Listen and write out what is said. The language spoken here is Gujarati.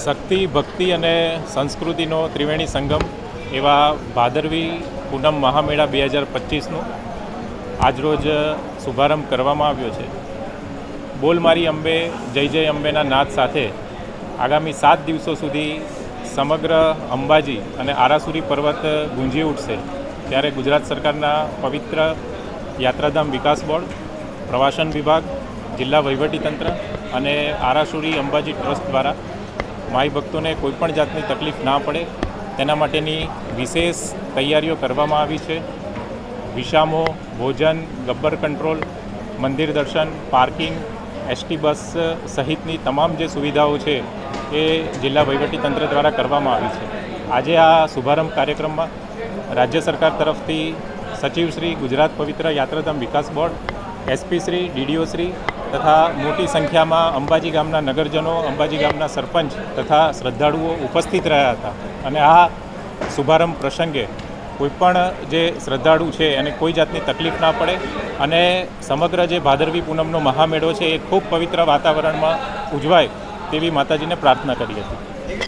શક્તિ, ભક્તિ અને સંસ્કૃતિનો ત્રિવેણી સંગમ એવા ભાદરવી પૂનમ મહામેળા 2025નું આજરોજ શુભારંભ કરવામાં આવ્યો છે. બોલ મારી અંબે, જય જય અંબેના નાદ સાથે આગામી 7 દિવસો સુધી સમગ્ર અંબાજી અને આરાસુરી પર્વત ગુંજી ઉઠશે. ત્યારે ગુજરાત સરકારના પવિત્ર યાત્રાધામ વિકાસ બોર્ડ, પ્રવાસન વિભાગ, જિલ્લા વહીવટીતંત્ર અને આરાસુરી અંબાજી ટ્રસ્ટ દ્વારા માઈ ભક્તોને કોઈપણ જાતની તકલીફ ના પડે તેના માટેની વિશેષ તૈયારીઓ કરવામાં આવી છે. વિસામો, ભોજન, ગબ્બર કંટ્રોલ, મંદિર દર્શન, પાર્કિંગ, એસટી બસ સહિતની તમામ જે સુવિધાઓ છે એ જિલ્લા વહીવટીતંત્ર દ્વારા કરવામાં આવી છે. આજે આ શુભારંભ કાર્યક્રમમાં રાજ્ય સરકાર તરફથી સચિવશ્રી, ગુજરાત પવિત્ર યાત્રાધામ વિકાસ board, SP Shri, DDO Shri તથા મોટી સંખ્યામાં અંબાજી ગામના નગરજનો, અંબાજી ગામના સરપંચ તથા શ્રદ્ધાળુઓ ઉપસ્થિત રહ્યા હતા. અને આ શુભારંભ પ્રસંગે કોઈપણ જે શ્રદ્ધાળુ છે એને કોઈ જાતની તકલીફ ના પડે અને સમગ્ર જે ભાદરવી પૂનમનો મહામેળો છે એ ખૂબ પવિત્ર વાતાવરણમાં ઉજવાય તેવી માતાજીને પ્રાર્થના કરી હતી.